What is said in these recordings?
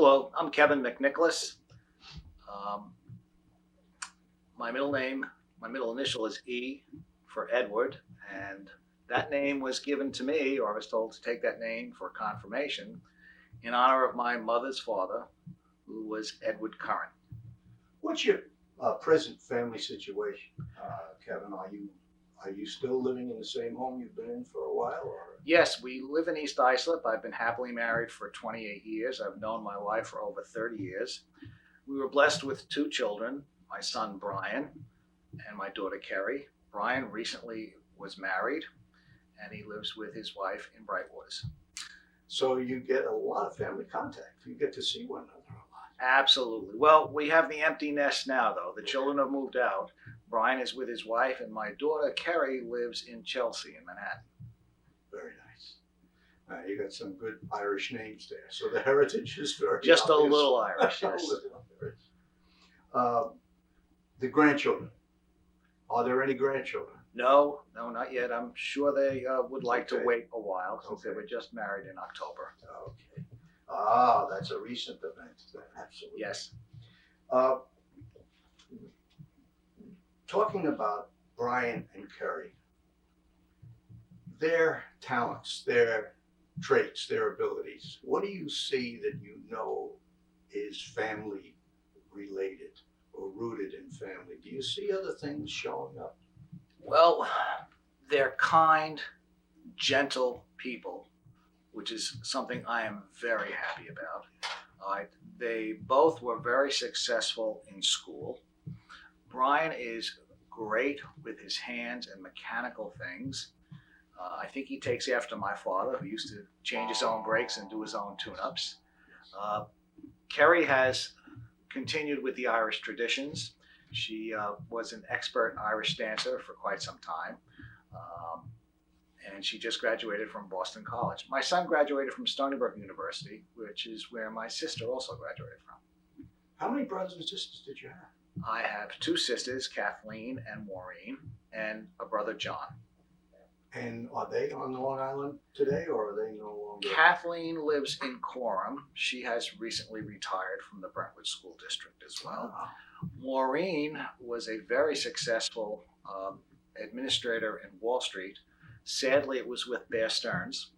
Hello, I'm Kevin McNicholas. Um, my middle name, my middle initial is E for Edward, and that name was given to me, or I was told to take that name for confirmation, in honor of my mother's father, who was Edward Curran. What's your present family situation, Kevin? Are you still living in the same home you've been in for a while, or? Yes, we live in East Islip. I've been happily married for 28 years. I've known my wife for over 30 years. We were blessed with two children, my son Brian and my daughter Kerry. Brian recently was married and he lives with his wife in Brentwood. So you get a lot of family contact. You get to see one another a lot. Absolutely. Well, we have the empty nest now, though. The children have moved out. Brian is with his wife, and my daughter Kerry lives in Chelsea in Manhattan. Very nice. You got some good Irish names there. So the heritage is very Just obvious. a little Irish, A yes. little Irish. The grandchildren. Are there any grandchildren? No, not yet. I'm sure they would like to Okay. wait a while since they Okay. were just married in October. Okay. Ah, that's a recent event. Absolutely. Yes. Uh, Talking about Brian and Kerry, their talents, their traits, their abilities, what do you see that you know is family related or rooted in family? Do you see other things showing up? Well, they're kind, gentle people, which is something I am very happy about. They both were very successful in school. Brian is great with his hands and mechanical things. I think he takes after my father, who used to change his own brakes and do his own tune-ups. Kerry has continued with the Irish traditions. She was an expert Irish dancer for quite some time. And she just graduated from Boston College. My son graduated from Stony Brook University, which is where my sister also graduated from. How many brothers and sisters did you have? I have two sisters, Kathleen and Maureen, and a brother, John. And are they on Long Island today, or are they no longer? Kathleen lives in Coram. She has recently retired from the Brentwood School District as well. Wow. Maureen was a very successful administrator in Wall Street. Sadly, it was with Bear Stearns.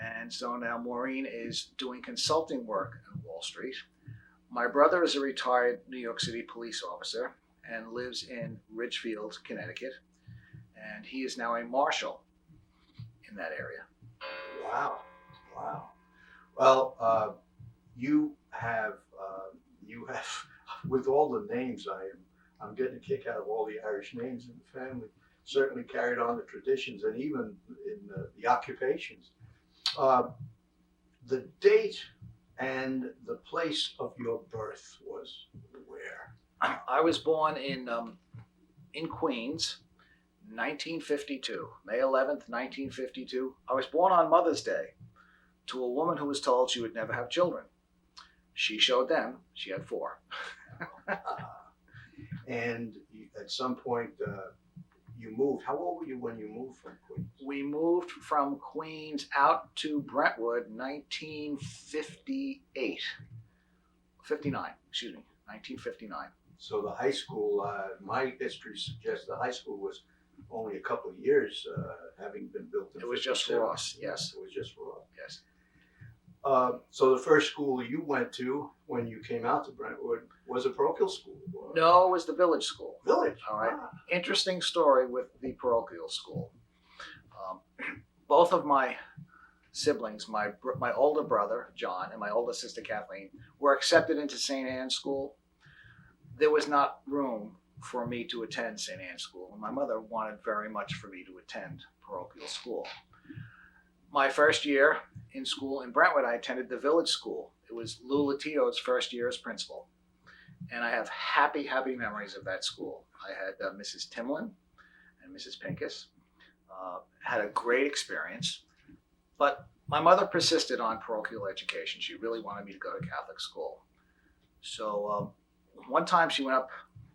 And so now Maureen is doing consulting work in Wall Street. My brother is a retired New York City police officer and lives in Ridgefield, Connecticut. And he is now a marshal in that area. Wow. Well, you have, with all the names, I'm getting a kick out of all the Irish names in the family. Certainly carried on the traditions and even in the occupations. The date and the place of your birth was where? I was born in Queens, 1952, May 11th, 1952. I was born on Mother's Day to a woman who was told she would never have children. She showed them. She had 4. And at some point, you moved. How old were you when you moved from Queens? We moved from Queens out to Brentwood 1959, 1959. So the high school, my history suggests the high school was only a couple of years having been built in It was just 57. Ross, yes. It was just Ross. Yes. So the first school you went to when you came out to Brentwood was a parochial school? No, it was the village school. Village? All right. Ah. Interesting story with the parochial school. Both of my siblings, my older brother, John, and my older sister, Kathleen, were accepted into St. Anne's School. There was not room for me to attend St. Anne's School, and my mother wanted very much for me to attend parochial school. My first year in school in Brentwood, I attended the village school. It was Lou Latio's first year as principal. And I have happy memories of that school. I had Mrs. Timlin and Mrs. Pincus. Had a great experience. But my mother persisted on parochial education. She really wanted me to go to Catholic school. So one time she went up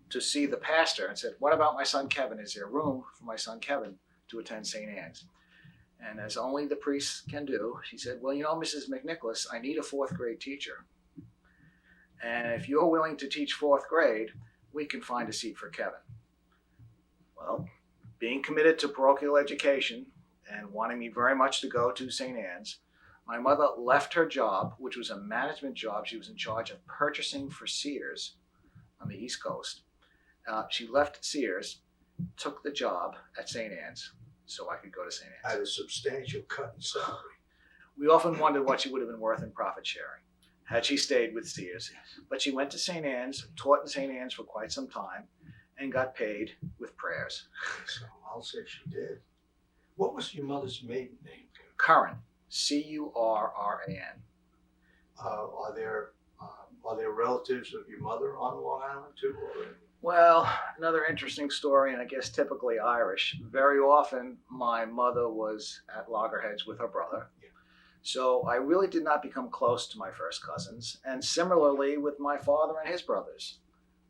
to see the pastor and said, "What about my son Kevin? Is there room for my son Kevin to attend St. Anne's?" And as only the priests can do, she said, "Well, you know, Mrs. McNicholas, I need a 4th grade teacher." And if you're willing to teach fourth grade, we can find a seat for Kevin. Well, being committed to parochial education and wanting me very much to go to St. Anne's, my mother left her job, which was a management job. She was in charge of purchasing for Sears on the East Coast. She left Sears, took the job at St. Anne's so I could go to St. Anne's. At a substantial cut in salary. We often wondered what she would have been worth in profit sharing had she stayed with Sears. But she went to St. Anne's, taught in St. Anne's for quite some time, and got paid with prayers. So I'll say she did. What was your mother's maiden name? Curran, Curran. Are there relatives of your mother on Long Island too? Or? Well, another interesting story, and I guess typically Irish. Very often, my mother was at loggerheads with her brother. Yeah. So I really did not become close to my first cousins. And similarly with my father and his brothers.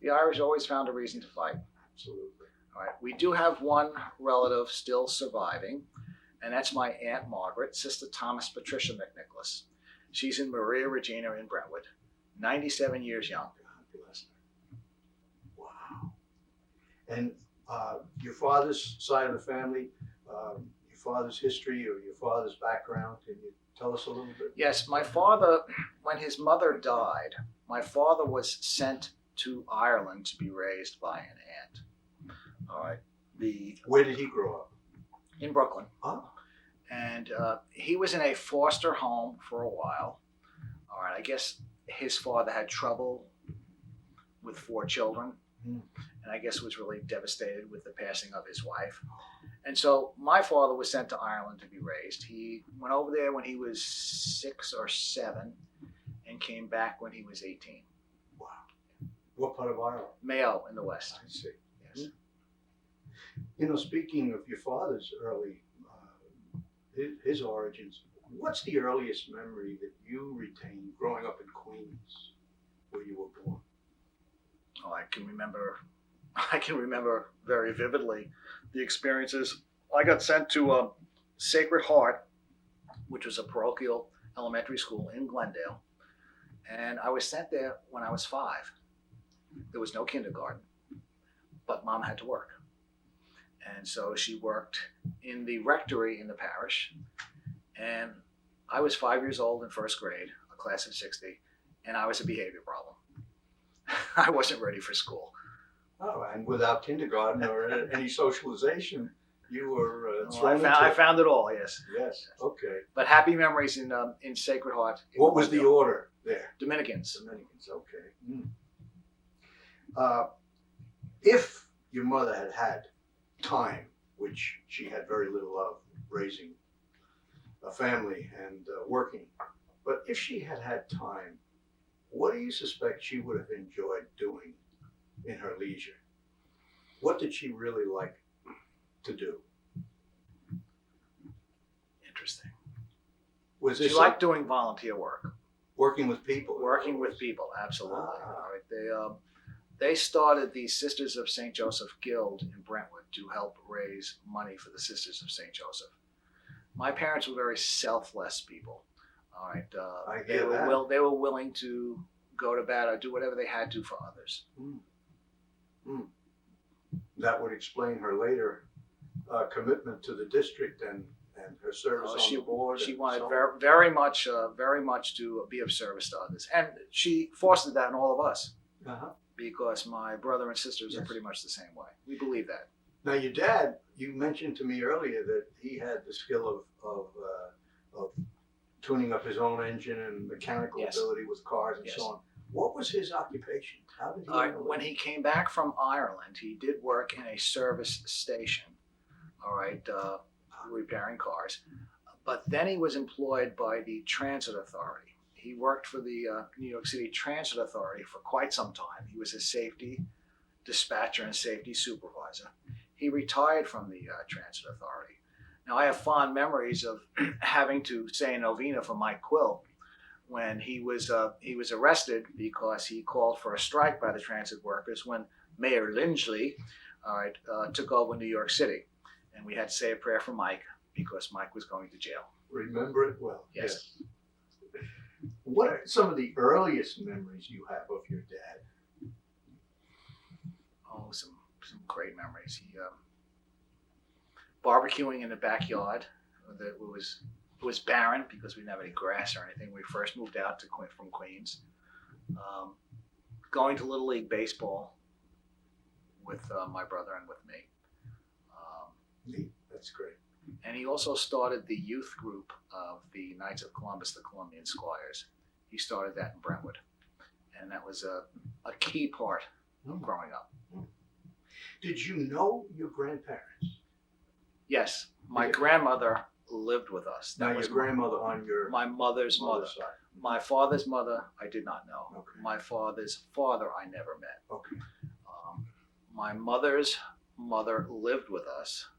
The Irish always found a reason to fight. Absolutely. All right. We do have one relative still surviving, and that's my Aunt Margaret, Sister Thomas Patricia McNicholas. She's in Maria Regina in Brentwood, 97 years young. God bless her. Wow. And your father's side of the family, your father's history or your father's background, can you tell us a little bit? Yes, my father, when his mother died, my father was sent to Ireland to be raised by an aunt. All right. Where did he grow up? In Brooklyn. Oh. And he was in a foster home for a while. All right. I guess his father had trouble with 4 children. Mm. And I guess was really devastated with the passing of his wife. And so my father was sent to Ireland to be raised. He went over there when he was 6 or 7 and came back when he was 18. Wow. What part of Ireland? Mayo in the west. I see. Yes. You know, speaking of your father's early, his origins, what's the earliest memory that you retain growing up in Queens, where you were born? Oh, I can remember very vividly the experiences. I got sent to Sacred Heart, which was a parochial elementary school in Glendale, and I was sent there when I was 5. There was no kindergarten, but Mom had to work. And so she worked in the rectory in the parish. And I was 5 years old in first grade, a class of 60, and I was a behavior problem. I wasn't ready for school. Oh, and without kindergarten or any socialization, you were I found it all, yes. Yes, okay. But happy memories in Sacred Heart. What was the order there? Dominicans. Dominicans, okay. If your mother had had time, which she had very little of, raising a family and working, but if she had had time, what do you suspect she would have enjoyed doing in her leisure? What did she really like to do? Interesting. Was She liked doing volunteer work. working with people? Working with people, absolutely. Ah. All right. They started the Sisters of St. Joseph Guild in Brentwood to help raise money for the Sisters of St. Joseph. My parents were very selfless people. All right. I hear that. They were willing to go to bat or do whatever they had to for others. That would explain her later commitment to the district and her service on the board. She and wanted so very much to be of service to others, and she fostered that in all of us. Uh-huh. Because my brother and sisters are Yes. pretty much the same way. We believe that. Now, your dad, you mentioned to me earlier that he had the skill of tuning up his own engine and mechanical Yes. ability with cars and Yes. so on. What was his occupation? How did he handle When it? he came back from Ireland, he did work in a service station, all right, repairing cars. But then he was employed by the Transit Authority. He worked for the New York City Transit Authority for quite some time. He was a safety dispatcher and safety supervisor. He retired from the Transit Authority. Now, I have fond memories of having to say a novena for Mike Quill when he was arrested because he called for a strike by the transit workers when Mayor Lindsley took over New York City. And we had to say a prayer for Mike because Mike was going to jail. Remember it well. Yes. What are some of the earliest memories you have of your dad? Oh, some great memories. He barbecuing in the backyard. It was barren because we didn't have any grass or anything. We first moved out from Queens. Going to Little League baseball with my brother and with me. Neat. That's great. And he also started the youth group of the Knights of Columbus, the Columbian Squires. He started that in Brentwood. And that was a key part of growing up. Did you know your grandparents? Yes, my grandmother lived with us. Now, your grandmother on your my mother's mother. side. My father's mother, I did not know. Okay. My father's father, I never met. Okay. My mother's mother lived with us,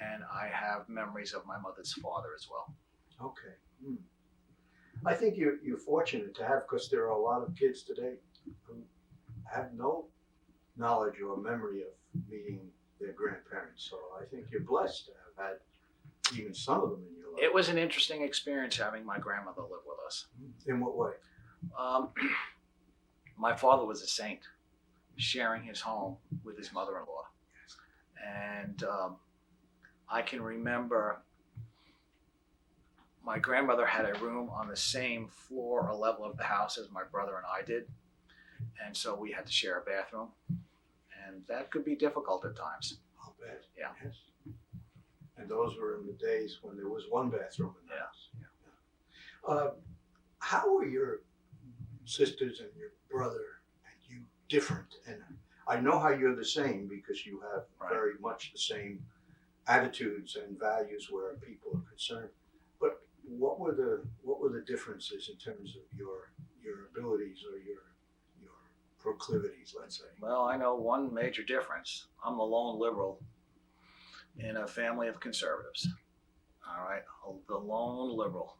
and I have memories of my mother's father as well. Okay. I think you're fortunate to have, because there are a lot of kids today who have no knowledge or memory of meeting their grandparents. So I think you're blessed to have had even some of them in your life. It was an interesting experience having my grandmother live with us. In what way? My father was a saint, sharing his home with his mother-in-law. And I can remember my grandmother had a room on the same floor or level of the house as my brother and I did. And so we had to share a bathroom. And that could be difficult at times. I'll bet. Yeah. Yes. And those were in the days when there was one bathroom in the house. Yeah. How are your sisters and your brother and you different? And I know how you're the same, because you have very much the same attitudes and values where people are concerned. But what were the differences in terms of your abilities or your proclivities, let's say? Well, I know one major difference. I'm the lone liberal in a family of conservatives. All right, the lone liberal.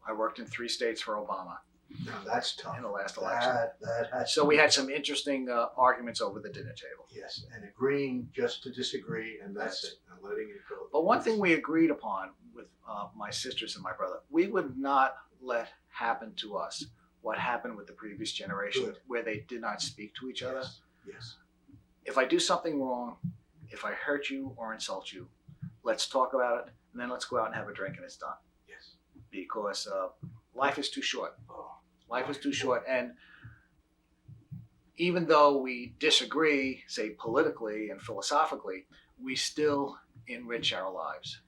I worked in 3 states for Obama. Now that's tough. In the last election. That has So we had some interesting arguments over the dinner table. Yes, and agreeing just to disagree, and that's it, and letting it go. But one thing we agreed upon with my sisters and my brother, we would not let happen to us what happened with the previous generation, Good. where they did not speak to each other. Yes. If I do something wrong, if I hurt you or insult you, let's talk about it, and then let's go out and have a drink, and it's done. Yes. Because life is too short. Oh. Life is too short, and even though we disagree, say politically and philosophically, we still enrich our lives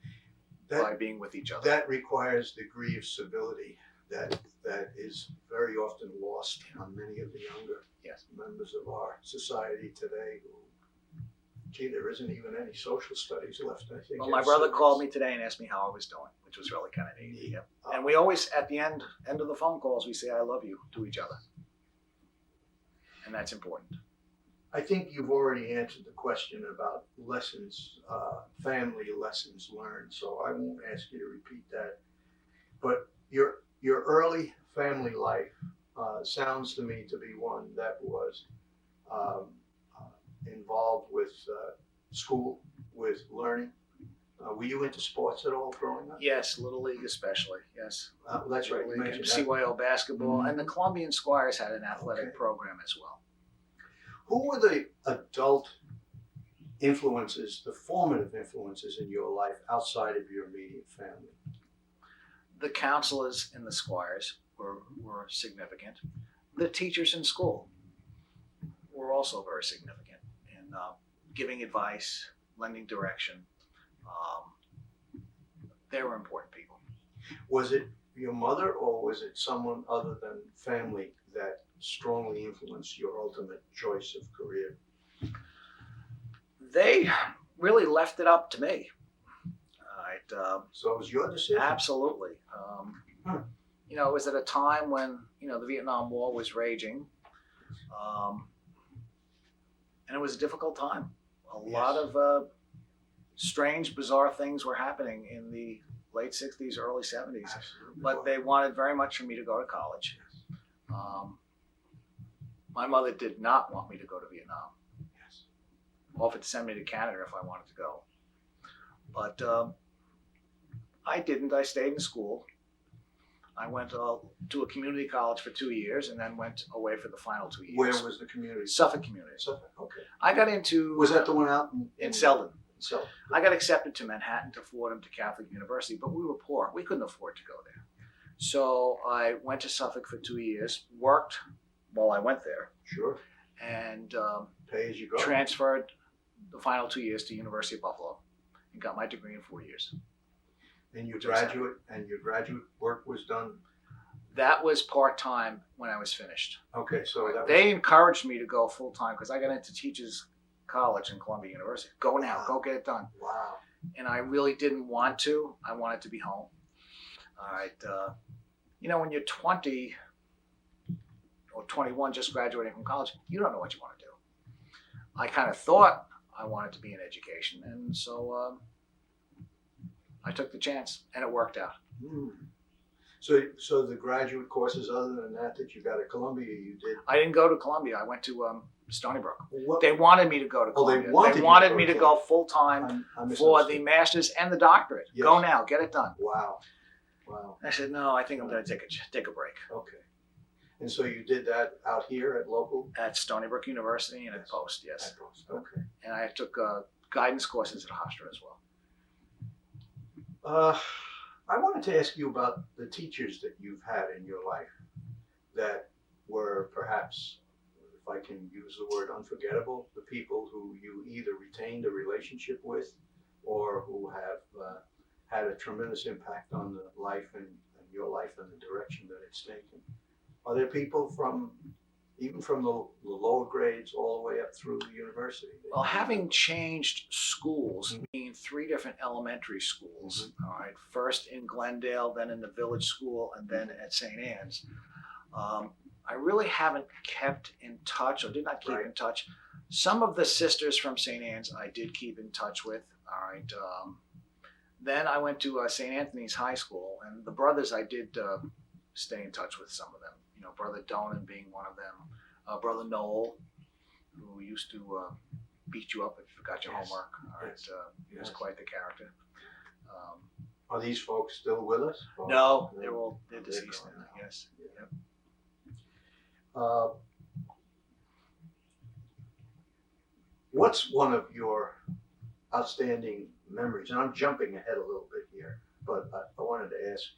by being with each other. That requires a degree of civility that is very often lost on many of the younger members of our society today. Gee, there isn't even any social studies left, I think. Well, my brother called me today and asked me how I was doing, which was really kind of neat. Yep. And we always, at the end of the phone calls, we say, "I love you" to each other. And that's important. I think you've already answered the question about lessons, family lessons learned, so I won't ask you to repeat that. But your early family life sounds to me to be one that was involved with school, with learning. Were you into sports at all growing up? Yes, Little League especially, yes. That's right, you Little League mentioned and that. CYO basketball, and the Columbian Squires had an athletic Okay. program as well. Who were the adult influences, the formative influences in your life outside of your immediate family? The counselors in the Squires were significant. The teachers in school were also very significant in giving advice, lending direction. They were important people. Was it your mother, or was it someone other than family that strongly influenced your ultimate choice of career? They really left it up to me. All right. So it was your decision? Absolutely. You know, it was at a time when, the Vietnam War was raging. And it was a difficult time. A lot of strange, bizarre things were happening in the late 60s, early 70s. Absolutely. But they wanted very much for me to go to college. My mother did not want me to go to Vietnam. Yes. Offered to send me to Canada if I wanted to go. But I didn't. I stayed in school. I went to a community college for 2 years and then went away for the final 2 years. Where was the community? Suffolk Community. Suffolk. Okay. I got into... Was that the one out in Selden? Selden. I got accepted to Manhattan, to Fordham, to Catholic University, but we were poor. We couldn't afford to go there. So I went to Suffolk for 2 years, worked while I went there, Sure. and Pay as you go. transferred the final 2 years to University of Buffalo and got my degree in 4 years. And your graduate work was done. That was part-time when I was finished. Okay, so that They encouraged me to go full-time because I got into Teachers College in Columbia University. Go now, go get it done. Wow. And I really didn't want to. I wanted to be home. All right. When you're 20 or 21, just graduating from college, you don't know what you want to do. I kind of thought I wanted to be in education, and so I took the chance, and it worked out. Hmm. So the graduate courses, other than that you got at Columbia, you did. I didn't go to Columbia. I went to Stony Brook. What? They wanted me to go to Columbia. They wanted me to go full-time for the master's and the doctorate. Yes. Go now, get it done. Wow. I said, no, I think I'm going to take a break. Okay. And so you did that out here at local? At Stony Brook University and at Post, yes. At Post. Okay. And I took guidance courses at Hofstra as well. I wanted to ask you about the teachers that you've had in your life that were perhaps, if I can use the word unforgettable, the people who you either retained a relationship with or who have had a tremendous impact on the life and your life and the direction that it's taken. Are there people even from the lower grades all the way up through the university? Well, having changed schools, being 3 different elementary schools, all right, first in Glendale, then in the village school, and then at St. Anne's, I really haven't kept in touch, or did not keep in touch. Some of the sisters from St. Anne's I did keep in touch with, all right. Then I went to St. Anthony's High School, and the brothers I did stay in touch with some of them. Brother Donan being one of them, Brother Noel, who used to beat you up if you forgot your homework. All right, he was quite the character. Are these folks still with us? No, they're deceased now. Yes. Yep. What's one of your outstanding memories? And I'm jumping ahead a little bit here, but I wanted to ask,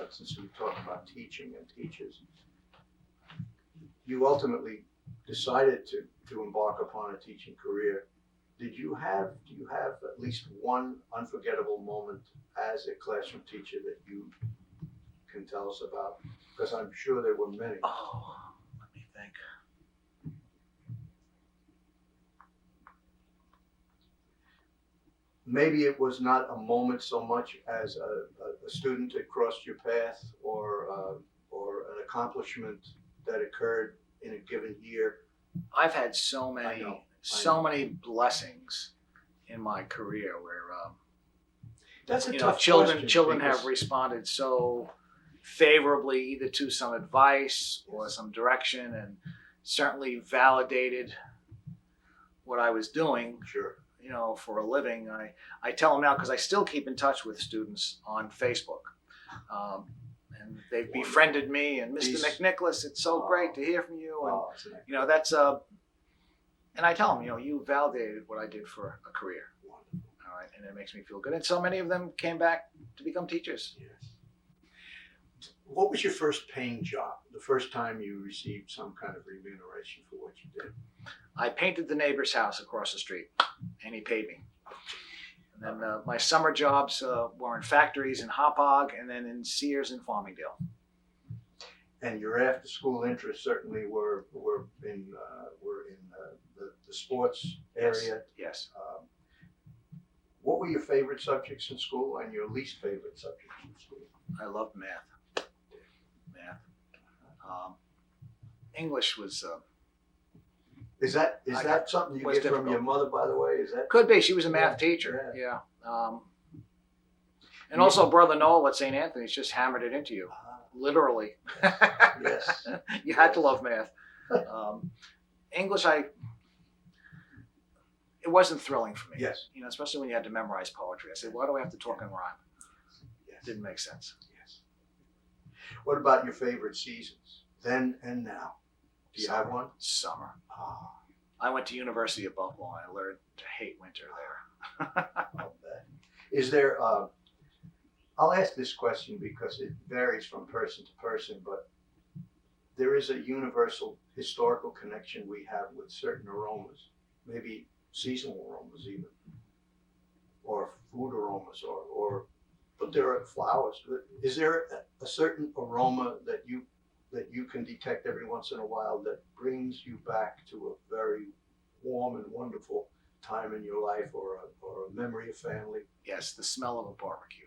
since we talked about teaching and teachers, you ultimately decided to embark upon a teaching career. Do you have at least one unforgettable moment as a classroom teacher that you can tell us about? Because I'm sure there were many. Oh, let me think. Maybe it was not a moment so much as a student that crossed your path or an accomplishment that occurred in a given year. I've had so many blessings in my career where That's a tough children question have responded so favorably either to some advice or some direction, and certainly validated what I was doing. Sure. For a living. I tell them now because I still keep in touch with students on Facebook. And they've befriended me, and Mr. McNicholas, it's so great to hear from you. And, that's, and I tell them, you validated what I did for a career. All right. And it makes me feel good. And so many of them came back to become teachers. Yes. What was your first paying job? The first time you received some kind of remuneration for what you did? I painted the neighbor's house across the street, and he paid me. And then my summer jobs were in factories in Hauppauge and then in Sears in Farmingdale. And your after-school interests certainly were in the sports area. Yes. What were your favorite subjects in school and your least favorite subjects in school? I loved math. English was. Is that something you get from your mother, by the way? Is that could be? She was a math teacher. Yeah. And also, Brother Noel at St. Anthony's just hammered it into you, literally. Yes. You had to love math. English, it wasn't thrilling for me. Yes. Especially when you had to memorize poetry. I said, why do I have to talk in rhyme? Yes. It didn't make sense. Yes. What about your favorite seasons, then and now? Do you have one? Summer. Ah, I went to University of Buffalo and I learned to hate winter there. I'll bet. Is there, I'll ask this question because it varies from person to person, but there is a universal historical connection we have with certain aromas, maybe seasonal aromas even, or food aromas, but there are flowers. Is there a certain aroma that you can detect every once in a while that brings you back to a very warm and wonderful time in your life, or a memory of family? Yes, the smell of a barbecue.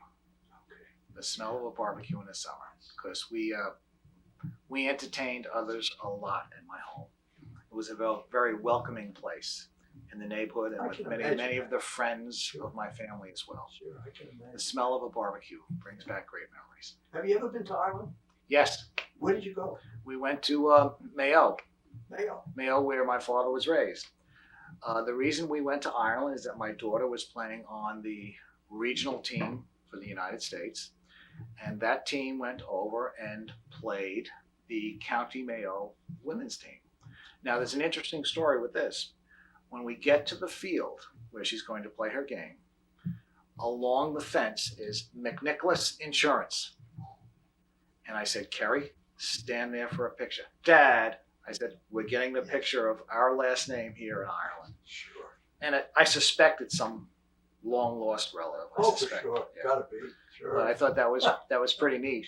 Okay. The smell of a barbecue in the summer, because we entertained others a lot in my home. It was a very welcoming place in the neighborhood, and I with can many imagine of the friends of my family as well. Sure, I can The imagine. smell of a barbecue brings back great memories. Have you ever been to Ireland? Yes, Where did you go? we went to Mayo, Mayo. where my father was raised. The reason we went to Ireland is that my daughter was playing on the regional team for the United States, and that team went over and played the County Mayo women's team. Now, there's an interesting story with this. When we get to the field where she's going to play her game, along the fence is McNicholas Insurance. And I said, Kerry, stand there for a picture. Dad, I said, we're getting the picture of our last name here in Ireland. Sure. And I suspect it's some long lost relative. I Oh, for suspect. sure. Yeah. Gotta be. Sure. But I thought that was pretty neat.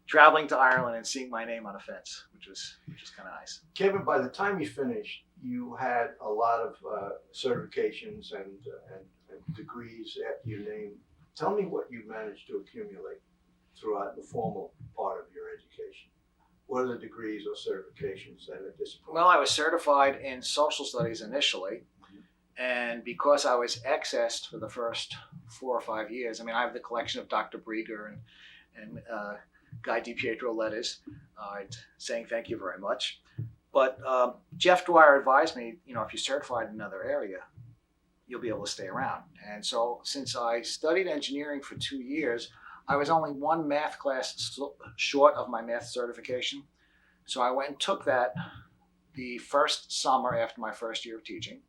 Traveling to Ireland and seeing my name on a fence, which was kind of nice. Kevin, by the time you finished, you had a lot of certifications and degrees after your name. Tell me what you managed to accumulate throughout the formal part of your education. What are the degrees or certifications that at this point? Well, I was certified in social studies initially, and because I was accessed for the first 4 or 5 years, I mean, I have the collection of Dr. Brieger and Guy DiPietro letters saying thank you very much. But Jeff Dwyer advised me, if you're certified in another area, you'll be able to stay around. And so since I studied engineering for 2 years, I was only one math class short of my math certification. So I went and took that the first summer after my first year of teaching.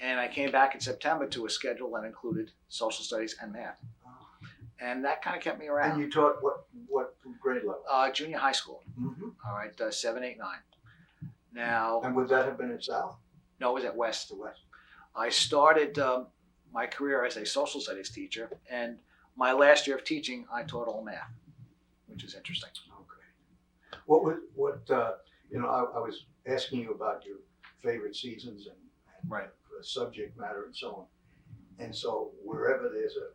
And I came back in September to a schedule that included social studies and math. And that kind of kept me around. And you taught what grade level? Junior high school. Mm-hmm. All right, 7, 8, 9. Now, And would that have been at South? no, it was at West. To West? I started my career as a social studies teacher, and my last year of teaching, I taught all math, which is interesting. Okay. I was asking you about your favorite seasons and Right. the subject matter and so on. And so wherever there's a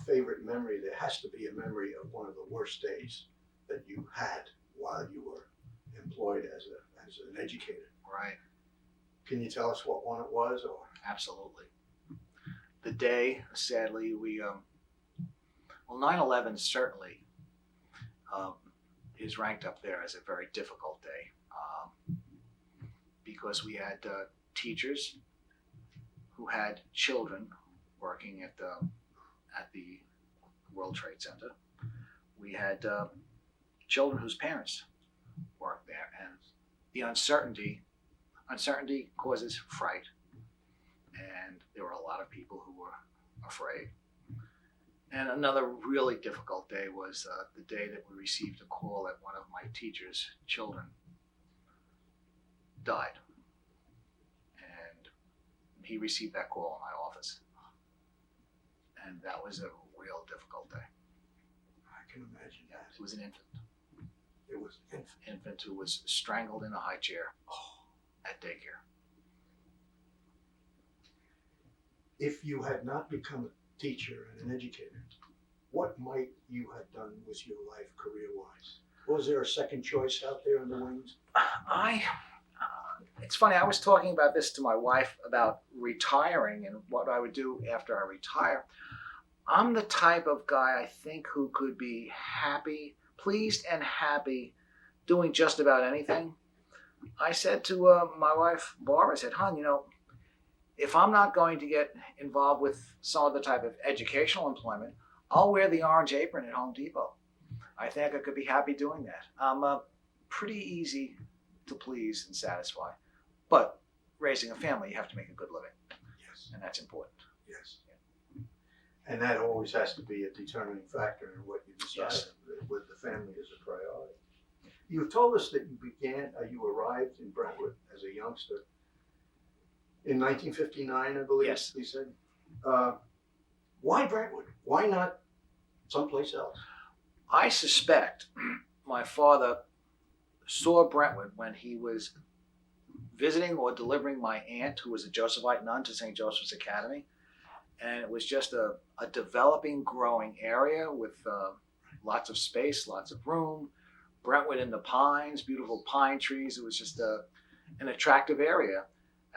favorite memory, there has to be a memory of one of the worst days that you had while you were employed as an educator. Right. Can you tell us what one it was? Or Absolutely. The day, sadly, 9/11 certainly is ranked up there as a very difficult day because we had teachers who had children working at the World Trade Center. We had children whose parents worked there, and the uncertainty causes fright, and there were a lot of people who were afraid. And another really difficult day was the day that we received a call that one of my teacher's children died. And he received that call in my office. And that was a real difficult day. I can imagine Yeah, that. it was an infant. It was Infant who was strangled in a high chair at daycare. If you had not become a teacher and an educator, what might you have done with your life career-wise? Was there a second choice out there in the wings? It's funny, I was talking about this to my wife about retiring and what I would do after I retire. I'm the type of guy, I think, who could be pleased and happy doing just about anything. I said to my wife, Barbara, I said, hon, if I'm not going to get involved with some other type of educational employment, I'll wear the orange apron at Home Depot. I think I could be happy doing that. I'm pretty easy to please and satisfy, but raising a family, you have to make a good living, Yes. and that's important. Yes. And that always has to be a determining factor in what you decide Yes. with the family as a priority. You told us that you arrived in Brentwood as a youngster in 1959, I believe. Yes. You said. Why Brentwood? Why not someplace else? I suspect my father saw Brentwood when he was visiting or delivering my aunt, who was a Josephite nun, to St. Joseph's Academy. And it was just a developing, growing area with lots of space, lots of room. Brentwood in the pines, beautiful pine trees. It was just an attractive area,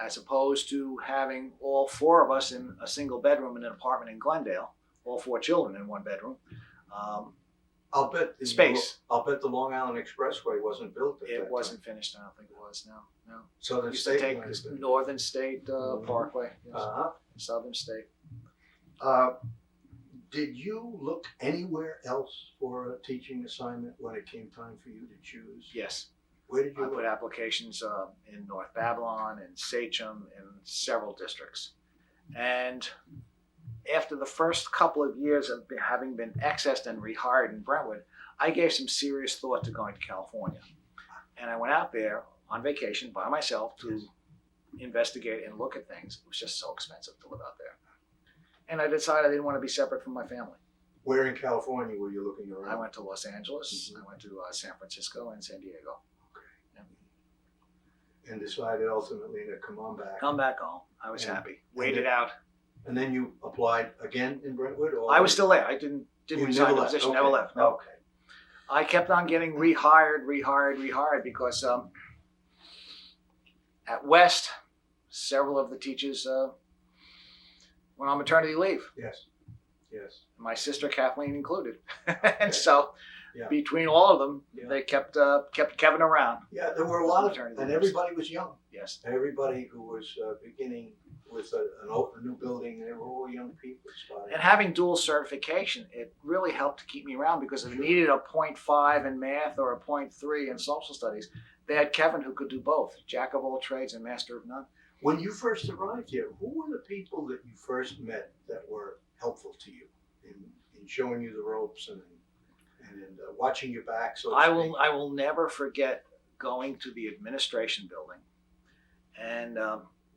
as opposed to having all four of us in a single bedroom in an apartment in Glendale, all four children in one bedroom. I'll bet Space. I'll bet the Long Island Expressway wasn't built at that It time. wasn't finished. I don't think it was. No. Southern Used to State take might have been. Northern State Parkway. Yes. Uh-huh. Southern State. Did you look anywhere else for a teaching assignment when it came time for you to choose? Yes. Where did you I look? put applications in North Babylon and Sachem in several districts. And after the first couple of years of having been accessed and rehired in Brentwood, I gave some serious thought to going to California. And I went out there on vacation by myself to investigate and look at things. It was just so expensive to live out there. And I decided I didn't want to be separate from my family. Where in California were you looking around? I went to Los Angeles, I went to San Francisco and San Diego. And decided ultimately to come on back. Come back home. I was And- happy. Waited out. And then you applied again in Brentwood? Or I was still there. I didn't You resign never the left. position, Okay. never left. No. Okay. I kept on getting rehired because at West, several of the teachers went on maternity leave. Yes. Yes. My sister Kathleen included, and so Yeah. between all of them, Yeah. they kept Kevin around. Yeah, there were a lot of, Maternity and leaves. everybody was young. Yes, Everybody who was beginning with a new building, they were all young people starting. and having dual certification, it really helped to keep me around because if I needed a 0.5 in math or a 0.3 in social studies, they had Kevin who could do both, jack of all trades and master of none. When you first arrived here, who were the people that you first met that were helpful to you in showing you the ropes and in watching your back? So to I speak? will never forget going to the administration building and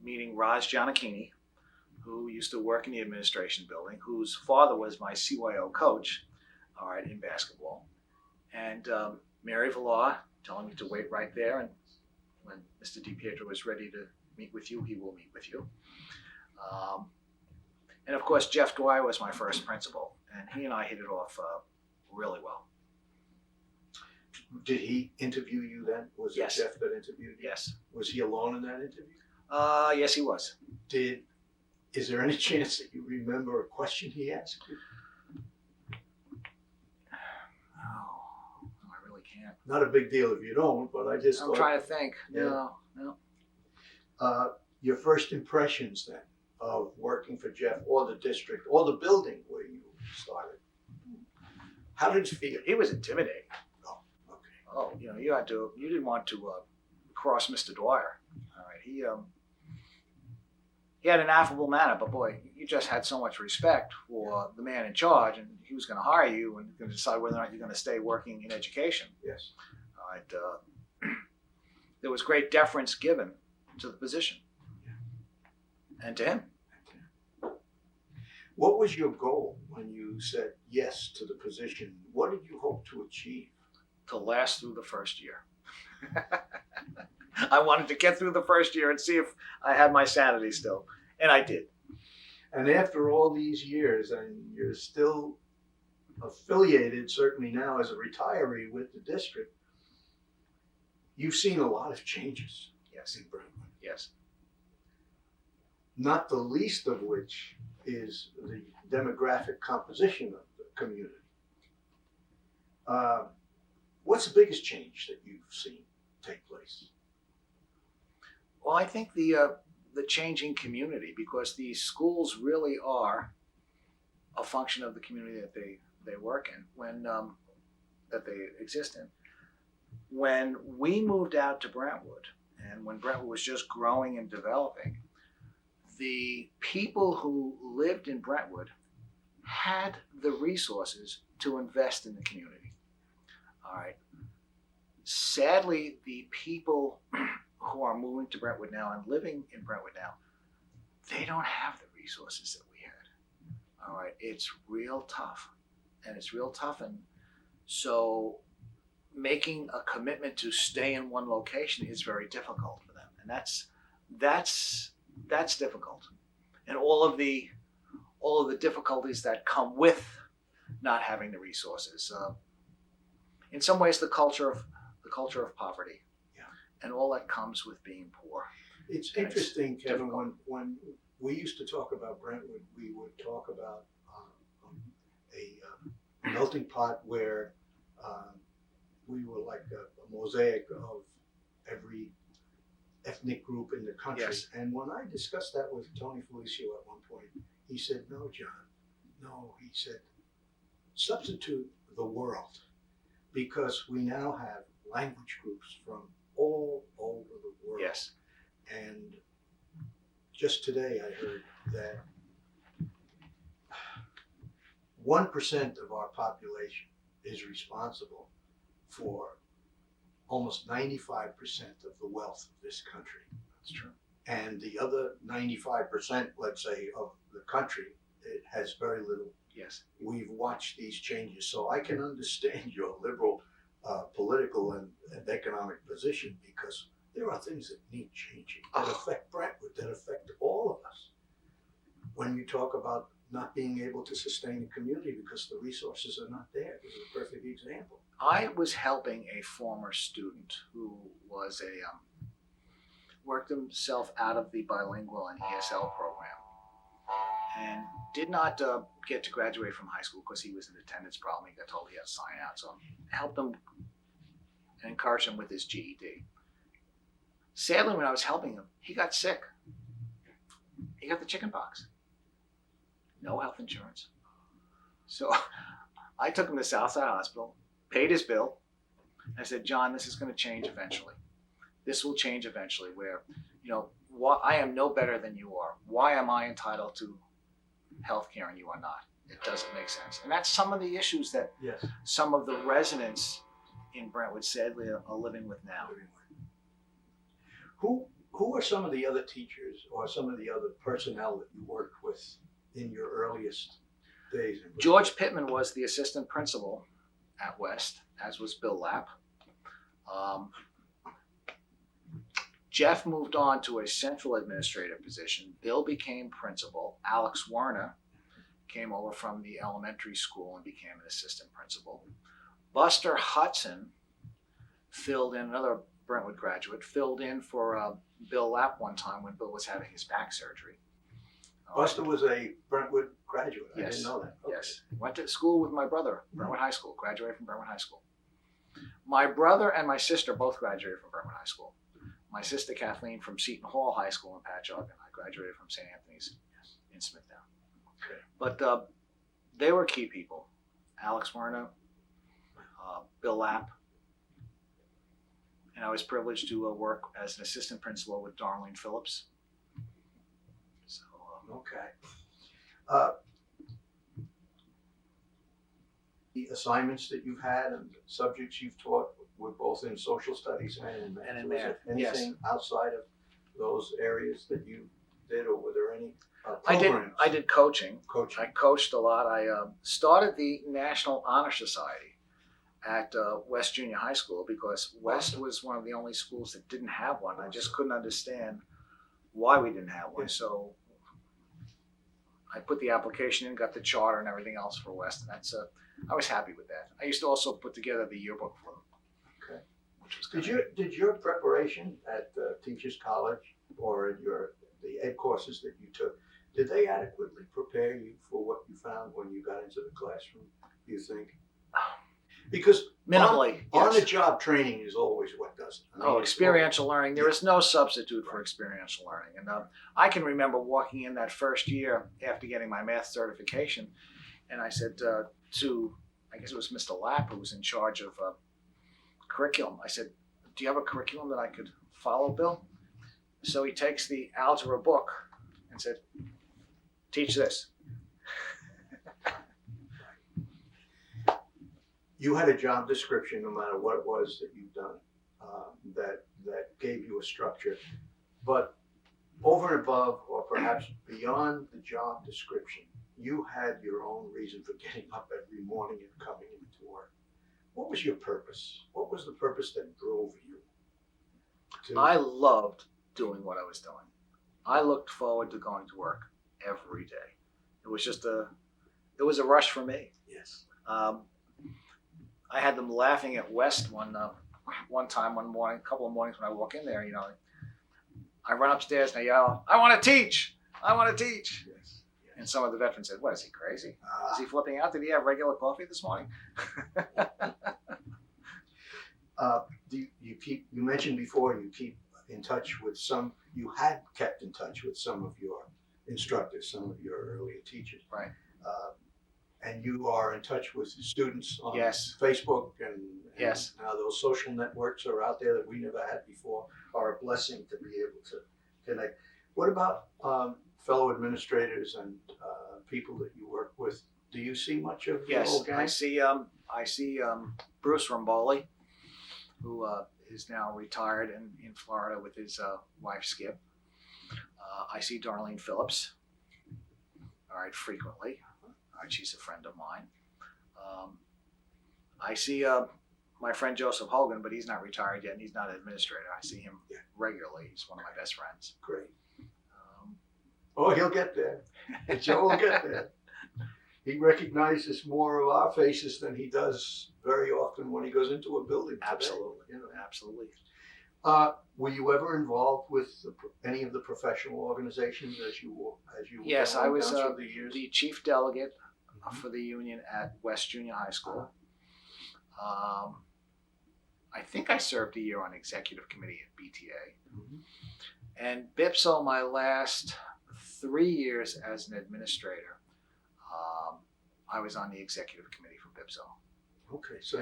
meeting Raj Giannichini, who used to work in the administration building, whose father was my CYO coach, all right, in basketball, and Mary Villar telling me to wait right there, and when Mr. DiPietro is ready to meet with you, he will meet with you. And of course, Jeff Dwyer was my first principal, and he and I hit it off really well. Did he interview you then? Was Yes. it Jeff that interviewed you? Yes. Was he alone in that interview? Yes, he was. Is there any chance that you remember a question he asked you? Oh, I really can't. Not a big deal if you don't, but I just I'm thought, trying to think. Yeah. No. your first impressions then of working for Jeff or the district or the building where you started. How did you feel? He was intimidating. Okay. Oh, you didn't want to cross Mr. Dwyer. All right, he had an affable manner, but boy, you just had so much respect for the man in charge, and he was going to hire you and going to decide whether or not you're going to stay working in education. Yes. All right, there was great deference given to the position and to him. What was your goal when you said yes to the position? What did you hope to achieve? To last through the first year. I wanted to get through the first year and see if I had my sanity still, and I did. And after all these years, and you're still affiliated, certainly now as a retiree with the district, you've seen a lot of changes Yes, in Brentwood. yes. Not the least of which is the demographic composition of the community. What's the biggest change that you've seen take place? Well, I think the changing community, because these schools really are a function of the community that they work in. When that they exist in. When we moved out to Brentwood, and when Brentwood was just growing and developing, the people who lived in Brentwood had the resources to invest in the community. All right. Sadly, the people who are moving to Brentwood now and living in Brentwood now, they don't have the resources that we had. All right. It's real tough. And it's real tough. And so making a commitment to stay in one location is very difficult for them. And that's difficult. And all of the difficulties that come with not having the resources. In some ways, the culture of poverty, yeah, and all that comes with being poor. It's interesting, Kevin. When we used to talk about Brentwood, we would talk about a melting pot where we were like a mosaic of every ethnic group in the country. Yes. And when I discussed that with Tony Felicio at one point, he said, "No, John, no." He said, "Substitute the world, because we now have language groups from all over the world." Yes. And just today I heard that 1% of our population is responsible for almost 95% of the wealth of this country. That's true. And the other 95%, let's say, of the country, it has very little. Yes. We've watched these changes, so I can understand your liberal political and economic position, because there are things that need changing that affect Brentwood, that affect all of us. When you talk about not being able to sustain a community because the resources are not there, this is a perfect example. I was helping a former student who was worked himself out of the bilingual and ESL program, and did not get to graduate from high school because he was an attendance problem. He got told he had to sign out, so I helped him and encouraged him with his GED. Sadly, when I was helping him, he got sick. He got the chicken pox. No health insurance. So I took him to Southside Hospital, paid his bill. I said, "John, this is going to change eventually. This will change eventually, where, I am no better than you are. Why am I entitled to health care and you are not? It doesn't make sense." And that's some of the issues that Yes. some of the residents in Brentwood sadly are living with now. Who are some of the other teachers or some of the other personnel that you worked with in your earliest days? George Pittman was the assistant principal at West, as was Bill Lapp. Jeff moved on to a central administrative position. Bill became principal. Alex Werner came over from the elementary school and became an assistant principal. Buster Hudson filled in, another Brentwood graduate, filled in for Bill Lapp one time when Bill was having his back surgery. Buster was a Brentwood graduate. I Yes. didn't know that. Okay. Yes. Went to school with my brother, Brentwood High School, graduated from Brentwood High School. My brother and my sister both graduated from Brentwood High School. My sister Kathleen from Seton Hall High School in Patchogue, and I graduated from St. Anthony's in Smithtown. Okay. But they were key people. Alex Werner, Bill Lapp, and I was privileged to work as an assistant principal with Darlene Phillips. So, Okay. The assignments that you've had and subjects you've taught were both in social studies and in math. And in Was math, there anything outside of those areas that you did, or were there any programs? I did coaching. Coaching. I coached a lot. I started the National Honor Society at West Junior High School because West was one of the only schools that didn't have one. I just couldn't understand why we didn't have one. Yeah. So I put the application in, got the charter and everything else for West, and that's I was happy with that. I used to also put together the yearbook for them. Okay. Which was Did your preparation at Teachers College or at the ed courses that you took, did they adequately prepare you for what you found when you got into the classroom, do you think? Because minimally, yes. on-the-job training is always what does it. I mean, Experiential learning. There is no substitute for experiential learning. And I can remember walking in that first year after getting my math certification, and I said to I guess it was Mr. Lapp who was in charge of curriculum. I said, do you have a curriculum that I could follow, Bill? So he takes the algebra book and said, teach this. You had a job description, no matter what it was that you've done, that gave you a structure. But over and above, or perhaps beyond the job description, you had your own reason for getting up every morning and coming into work. What was your purpose? What was the purpose that drove you? I loved doing what I was doing. I looked forward to going to work every day. It was just it was a rush for me. Yes. I had them laughing at West one morning, a couple of mornings when I walk in there, I run upstairs and I yell, I want to teach. I want to teach. Yes. And some of the veterans said, what, is he crazy? Is he flipping out? Did he have regular coffee this morning? You mentioned before you keep in touch with you had kept in touch with some of your instructors, some of your earlier teachers. Right. And you are in touch with students on Yes. Facebook and Yes. now those social networks are out there that we never had before, are a blessing to be able to connect. What about fellow administrators and people that you work with? Do you see much of the Yes, old gang? I see Bruce Romboli, who is now retired in Florida with his wife Skip. I see Darlene Phillips, all right, frequently. All right, she's a friend of mine. I see my friend Joseph Hogan, but he's not retired yet and he's not an administrator. I see him regularly. He's one of my best friends. Great. He'll get there. Joe will get there. He recognizes more of our faces than he does very often when he goes into a building today. Absolutely, absolutely. Were you ever involved with any of the professional organizations as you Yes, I was through the years? the chief delegate for the union at West Junior High School. I think I served a year on executive committee at BTA. And BIPSO, my last 3 years as an administrator, I was on the executive committee for BIPSO. Okay, so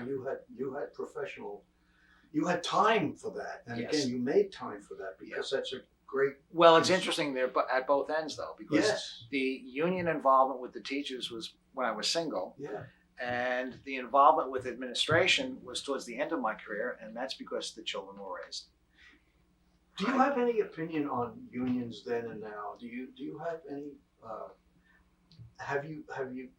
you had time for that, and Yes. again, you made time for that because that's a great. Well, it's interesting there, but at both ends though, because Yes. the union involvement with the teachers was when I was single, Yeah. and the involvement with administration was towards the end of my career, and that's because the children were raised. Do you have any opinion on unions then and now? Do you have any? Have you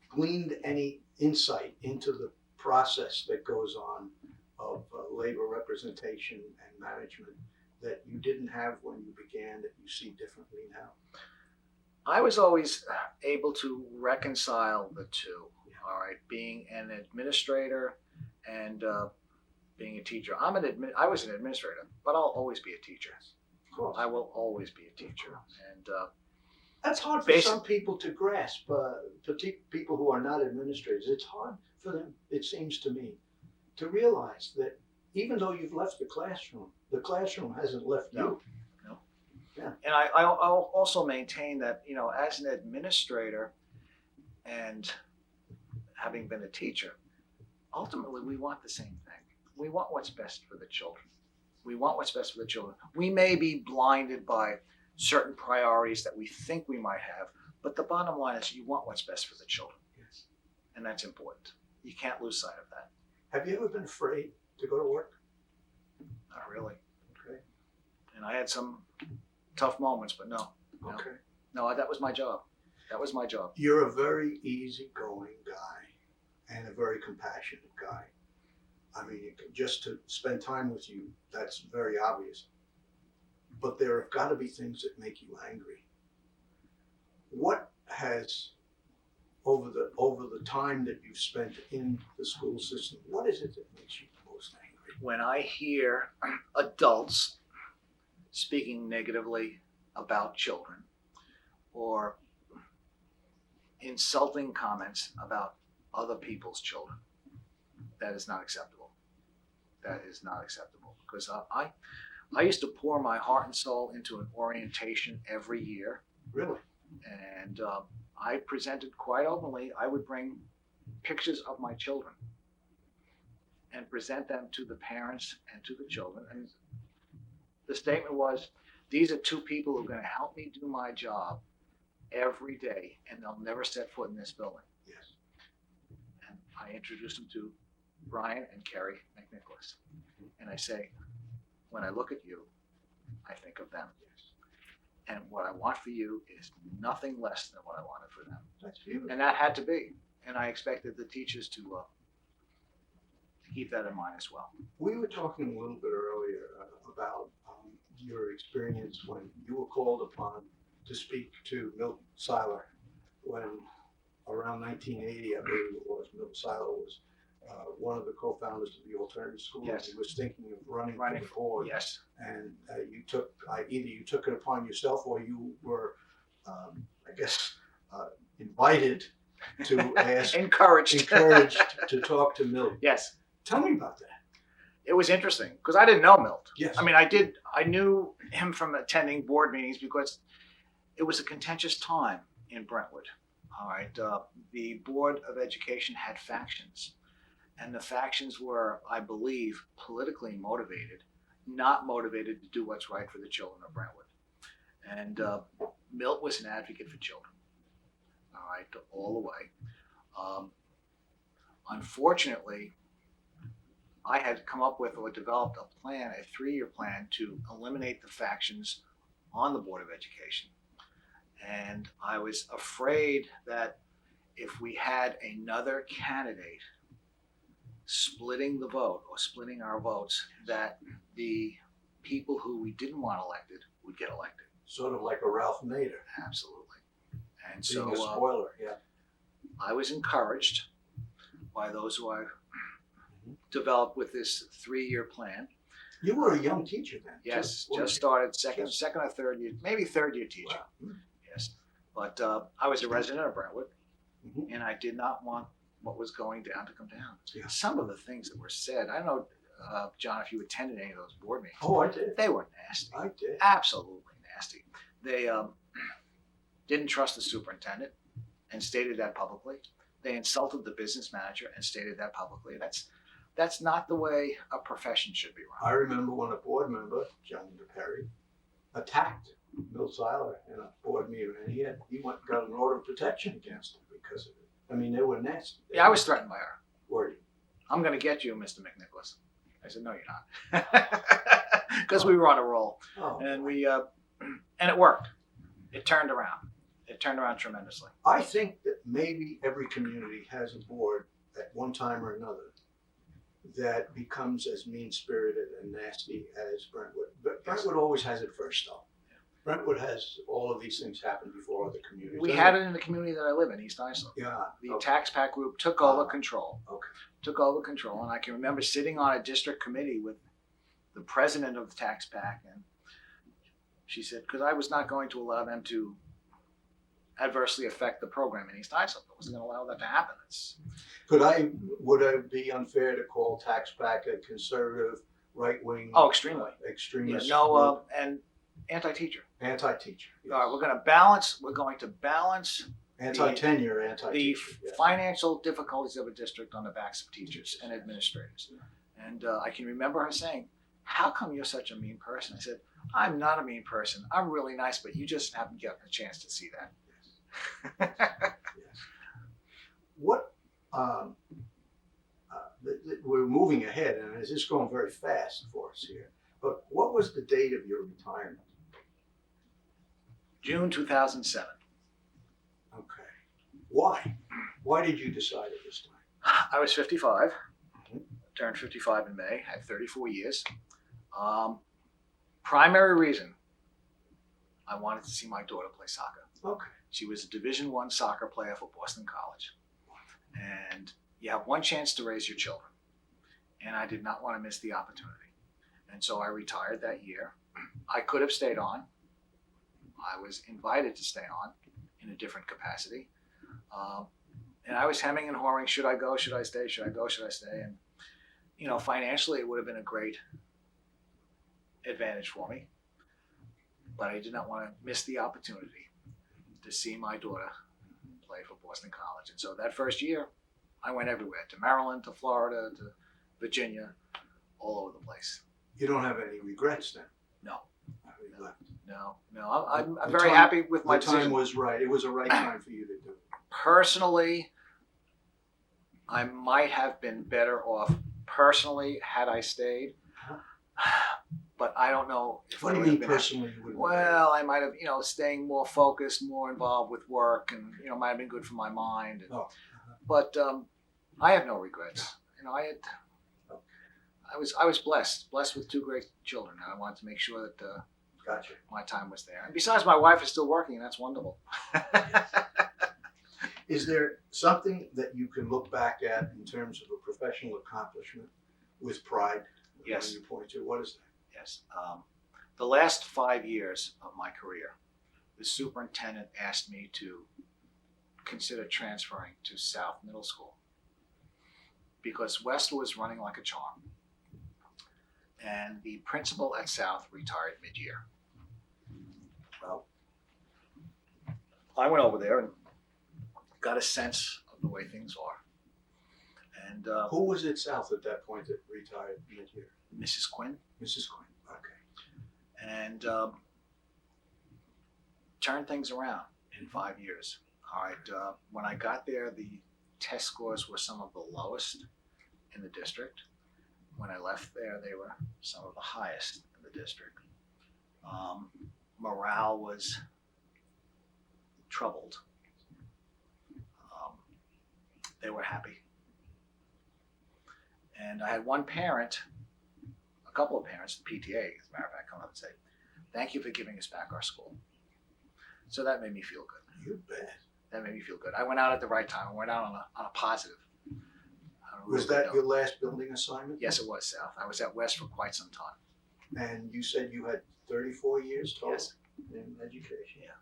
gleaned any insight into the process that goes on of labor representation and management that you didn't have when you began, that you see differently now? I was always able to reconcile the two. All right, being an administrator and being a teacher. I was an administrator, but I'll always be a teacher. Of course. I will always be a teacher, and that's hard for some people to grasp. Particularly people who are not administrators, it's hard for them, it seems to me, to realize that even though you've left the classroom hasn't left you. No. Yeah. And I'll also maintain that, as an administrator and having been a teacher, ultimately we want the same thing. We want what's best for the children. We want what's best for the children. We may be blinded by certain priorities that we think we might have, but the bottom line is you want what's best for the children. Yes. And that's important. You can't lose sight of that. Have you ever been afraid to go to work? Not really. Okay. And I had some tough moments, but no. Okay. No, that was my job. That was my job. You're a very easygoing guy and a very compassionate guy. I mean, just to spend time with you, that's very obvious. But there have got to be things that make you angry. What has, over the time that you've spent in the school system, what is it that makes you most angry? When I hear adults speaking negatively about children or insulting comments about other people's children, that is not acceptable. That is not acceptable, because I used to pour my heart and soul into an orientation every year. Really? And I presented quite openly. I would bring pictures of my children and present them to the parents and to the children. And the statement was, these are two people who are going to help me do my job every day, and they'll never set foot in this building. Yes. And I introduced them to Brian and Kerry McNicholas. And I say, when I look at you, I think of them. Yes. And what I want for you is nothing less than what I wanted for them. That's beautiful. And that had to be. And I expected the teachers to keep that in mind as well. We were talking a little bit earlier about your experience when you were called upon to speak to Milt Seiler when around 1980, I believe it was, Milt Seiler was one of the co-founders of the alternative school. Yes. He was thinking of running for the board. Yes. And you took, either you took it upon yourself or you were, I guess, invited to ask, encouraged to talk to Milt. Yes. Tell me about that. It was interesting because I didn't know Milt. Yes. I mean, I knew him from attending board meetings because it was a contentious time in Brentwood. All right. The Board of Education had factions, and the factions were, I believe, politically motivated, not motivated to do what's right for the children of Brentwood. And Milt was an advocate for children. All right, all the way. Unfortunately, I had come up with or developed a plan, a 3-year plan to eliminate the factions on the Board of Education. And I was afraid that if we had another candidate splitting the vote or splitting our votes, that the people who we didn't want elected would get elected. Sort of like a Ralph Nader. Absolutely. And Being so a spoiler, yeah. I was encouraged by those who I developed with this 3-year plan. You were a young teacher then. Yes, too, just started second or third year, maybe third year teacher. Wow. Yes, but I was a resident of Brentwood, Mhm. and I did not want what was going down to come down. Yeah. Some of the things that were said, I don't know, John, if you attended any of those board meetings. Oh, I did. They were nasty, I did. absolutely nasty. They didn't trust the superintendent and stated that publicly. They insulted the business manager and stated that publicly. That's not the way a profession should be I run. remember when a board member, John Perry, attacked Milt Seiler in a board meeting, and he went and got an order of protection against him because of it. I mean, they were nasty. Yeah, I was threatened by her. Were you? I'm going to get you, Mr. McNicholas. I said, no, you're not. Because we were on a roll. Oh, And and it worked. It turned around. It turned around tremendously. I think that maybe every community has a board at one time or another that becomes as mean-spirited and nasty as Brentwood. But Brentwood always has it first, though. Brentwood has all of these things happen before other communities. We had it in the community that I live in, East Islip. Yeah. The Okay. tax pack group took over control. Okay. Took over control. And I can remember sitting on a district committee with the president of the tax pack. And she said, because I was not going to allow them to adversely affect the program in East Islip. I wasn't going to allow that to happen. Would it be unfair to call tax pack a conservative, right-wing? Oh, extremely. Extremist. And anti-teacher. Anti-teacher. Yes. All right, we're going to balance Anti-tenure, the anti-teacher. Yes. financial difficulties of a district on the backs of teachers and administrators. And I can remember her saying, how come you're such a mean person? I said, I'm not a mean person. I'm really nice, but you just haven't gotten a chance to see that. Yes. What we're moving ahead, and it's just going very fast for us here. But what was the date of your retirement? June 2007. Okay. Why? Why did you decide at this time? I was 55. Mhm. Turned 55 in May. Had 34 years. Primary reason, I wanted to see my daughter play soccer. Okay. She was a Division I soccer player for Boston College. And you have one chance to raise your children. And I did not want to miss the opportunity. And so I retired that year. I could have stayed on. I was invited to stay on in a different capacity. And I was hemming and hawing, should I go, should I stay, should I go, should I stay? And, you know, financially it would have been a great advantage for me. But I did not want to miss the opportunity to see my daughter play for Boston College. And so that first year, I went everywhere, to Maryland, to Florida, to Virginia, all over the place. You don't have any regrets then? No. You left. No. I'm The very time- happy with my The time decision. was right. It was a right time for you to do it. Personally, I might have been better off personally had I stayed. But I don't know if What do I you would have mean been. personally? You wouldn't have Well, I might have, staying more focused, more involved with work, and might have been good for my mind. And, Oh. But I have no regrets. I was blessed with two great children, and I wanted to make sure that Gotcha. my time was there. And besides, my wife is still working, and that's wonderful. Is there something that you can look back at in terms of a professional accomplishment with pride? Yes. When you point to, what is that? Yes. The last 5 years of my career, the superintendent asked me to consider transferring to South Middle School because West was running like a charm. And the principal at South retired mid-year. Well, I went over there and got a sense of the way things are. And Who was at South at that point that retired mid-year? Mrs. Quinn. Mrs. Quinn. Okay. And turned things around in 5 years. All right. When I got there, the test scores were some of the lowest in the district. When I left there, they were some of the highest in the district. Morale was troubled. They were happy. And I had one parent, a couple of parents, the PTA, as a matter of fact, come up and say, "Thank you for giving us back our school." So that made me feel good. You bet. That made me feel good. I went out at the right time. I went out on a positive. Was that your last building assignment? Yes, it was, South. I was at West for quite some time. And you said you had 34 years total Yes. in education? Yeah.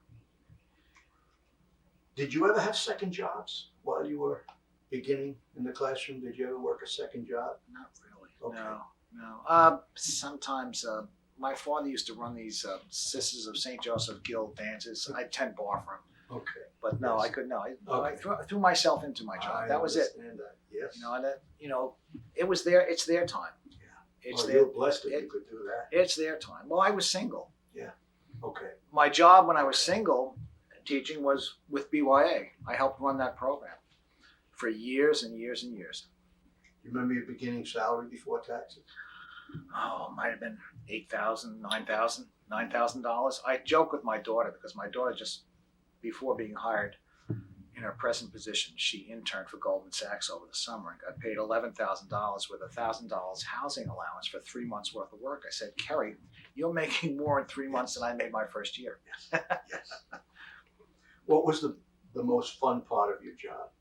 Did you ever have second jobs while you were beginning in the classroom? Did you ever work a second job? Not really. Okay. No. Sometimes my father used to run these Sisters of St. Joseph Guild dances. I attend bar for him. Okay. But no, Yes. I couldn't. No, I Okay. threw myself into my job. I That was it. understand that. Yes. It was their. It's their time. Yeah. It's Well, their. you're blessed that you it- could do that. It's their time. Well, I was single. Okay. My job when I was single, teaching, was with BYA. I helped run that program for years and years and years. You remember your beginning salary before taxes? Oh, it might have been $8,000, $9,000. I joke with my daughter because my daughter just before being hired in her present position, she interned for Goldman Sachs over the summer and got paid $11,000 with $1,000 housing allowance for 3 months worth of work. I said, "Kerry, you're making more in 3 months than I made my first year." Yes. What was the most fun part of your job?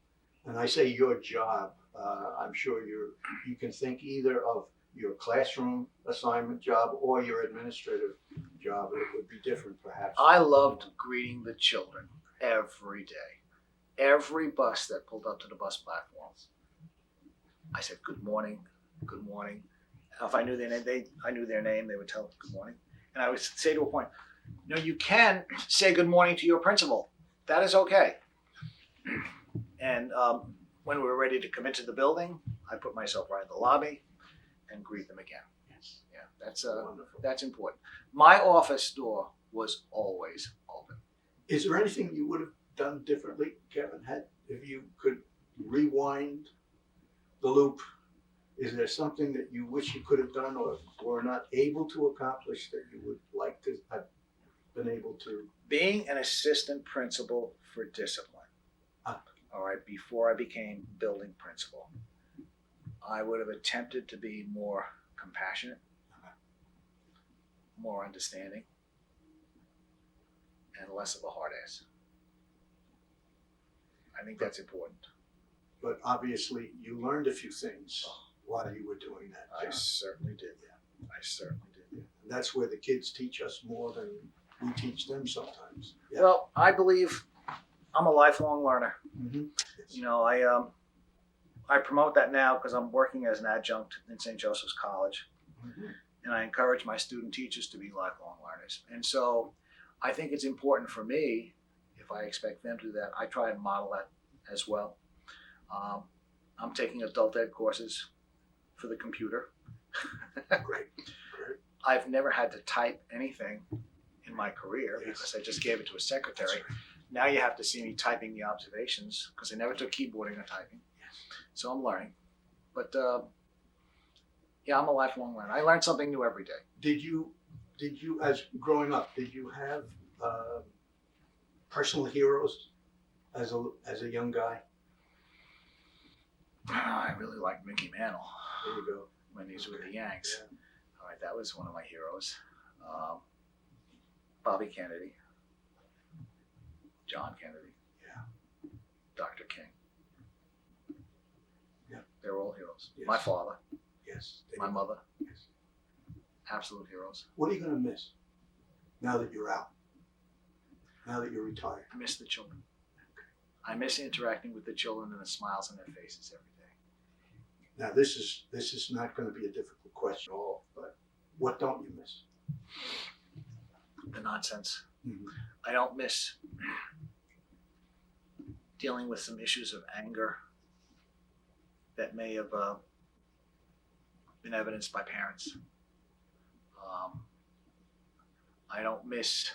And I say your job, I'm sure you can think either of your classroom assignment job or your administrative job. It would be different perhaps. I loved greeting the children every day. Every bus that pulled up to the bus platforms, I said, "Good morning, good morning." If I knew their name, I knew their name. They would tell good morning, and I would say to a point, you can say good morning to your principal. That is okay. And when we were ready to commit to the building, I put myself right in the lobby and greet them again. Yes. Yeah, that's Wonderful. that's important. My office door was always open. Is there anything you would have done differently, Kevin, if you could rewind the loop? Is there something that you wish you could have done or were not able to accomplish that you would like to have been able to? Being an assistant principal for discipline, all right, before I became building principal, I would have attempted to be more compassionate, more understanding, and less of a hard ass. I think that's important. But obviously you learned a few things while you were doing that I job. certainly did. I certainly did. And that's where the kids teach us more than we teach them sometimes. Yeah. Well, I believe I'm a lifelong learner. Mhm. I promote that now because I'm working as an adjunct in St. Joseph's College, Mhm. and I encourage my student teachers to be lifelong learners. And so I think it's important for me, if I expect them to do that, I try and model that as well. I'm taking adult ed courses for the computer. Great. Great. I've never had to type anything in my career Yes. because I just gave it to a That's secretary. right. Now you have to see me typing the observations because I never took keyboarding or typing. Yes. So I'm learning. But yeah, I'm a lifelong learner. I learn something new every day. Did you, as growing up, did you have personal heroes as a young guy? I really liked Mickey Mantle There you go. when he was with the Yanks. Yeah. All right, that was one of my heroes. Bobby Kennedy, John Kennedy, Yeah. Dr. King. Yeah. They were all heroes. Yes. My father, Yes. my mother, Yes. absolute heroes. What are you going to miss now that you're out? Now that you're retired? I miss the children. I miss interacting with the children and the smiles on their faces every day. Now this is not going to be a difficult question at all, but what don't you miss? The nonsense. Mhm. I don't miss dealing with some issues of anger that may have been evidenced by parents. I don't miss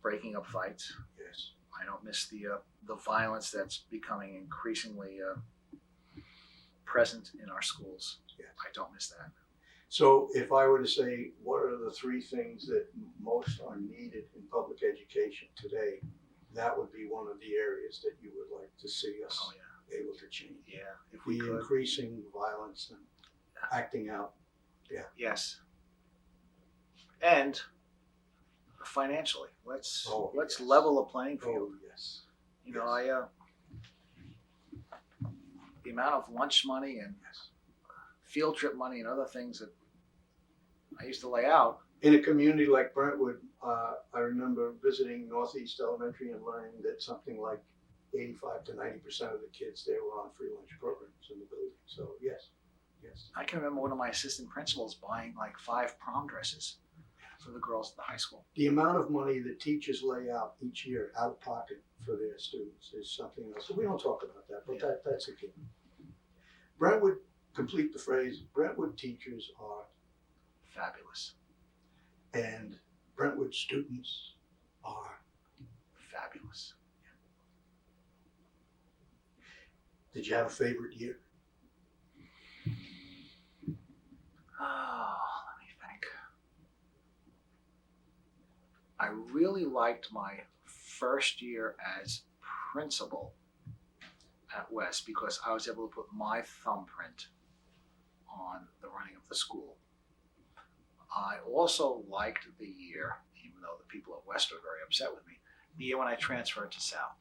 breaking up fights. Yes. I don't miss the violence that's becoming increasingly present in our schools. Yes. I don't miss that. So if I were to say, what are the three things that most are needed in public education today, that would be one of the areas that you would like to see us Oh yeah, able to change. yeah. If we The could, increasing violence and acting out. yes. And financially, let's Oh, yes. level the playing field. Oh, yes. You know, the amount of lunch money and Yes. field trip money and other things that I used to lay out. In a community like Brentwood, I remember visiting Northeast Elementary and learning that something like 85 to 90% of the kids there were on free lunch programs in the building. So yes, yes. I can remember one of my assistant principals buying like 5 prom dresses for the girls at the high school. The amount of money that teachers lay out each year out of pocket for their students is something else. So we don't talk about that, but that's a given. Brentwood, complete the phrase, Brentwood teachers are, Fabulous. and Brentwood students are. Fabulous. Did you have a favorite year? Oh, let me think. I really liked my first year as principal at West because I was able to put my thumbprint on the running of the school. I also liked the year, even though the people at West were very upset with me, the year when I transferred to South.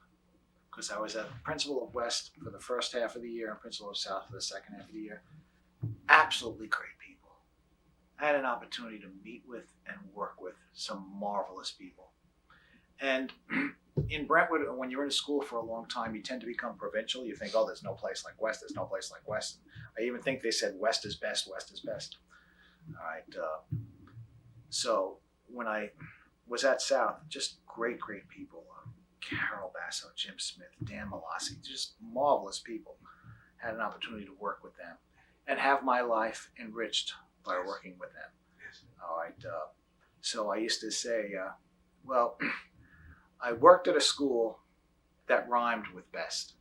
Because I was a principal of West for the first half of the year and principal of South for the second half of the year. Absolutely great people. I had an opportunity to meet with and work with some marvelous people. And in Brentwood, when you're in a school for a long time, you tend to become provincial. You think, oh, there's no place like West. There's no place like West. I even think they said West is best. West is best. All right. So when I was at South, just great people. Carol Basso, Jim Smith, Dan Malassi, just marvelous people. Had an opportunity to work with them and have my life enriched by working with them. Yes. All right. So I used to say, well, I worked at a school that rhymed with best.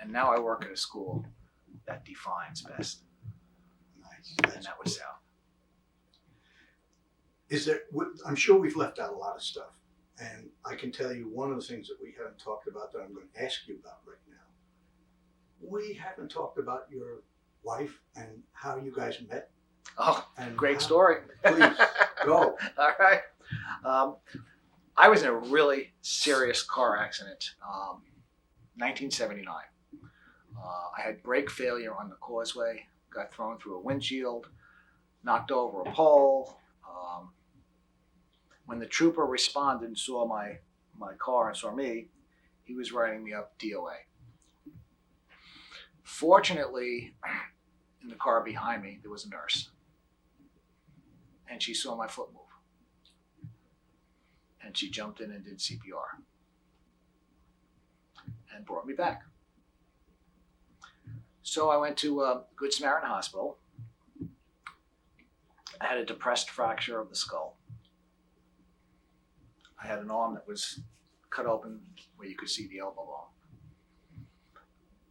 And now I work at a school that defines best. Nice. And that was South. Is there, I'm sure we've left out a lot of stuff. And I can tell you one of the things that we haven't talked about that I'm going to ask you about right now. We haven't talked about your wife and how you guys met. Oh, And great how- story. Please, go. All right. I was in a really serious car accident, 1979. I had brake failure on the causeway, got thrown through a windshield, knocked over a pole. When the trooper responded and saw my car and saw me, he was writing me up DOA. Fortunately, in the car behind me, there was a nurse. And she saw my foot move. And she jumped in and did CPR. and brought me back. So I went to Good Samaritan Hospital. I had a depressed fracture of the skull. I had an arm that was cut open where you could see the elbow bone.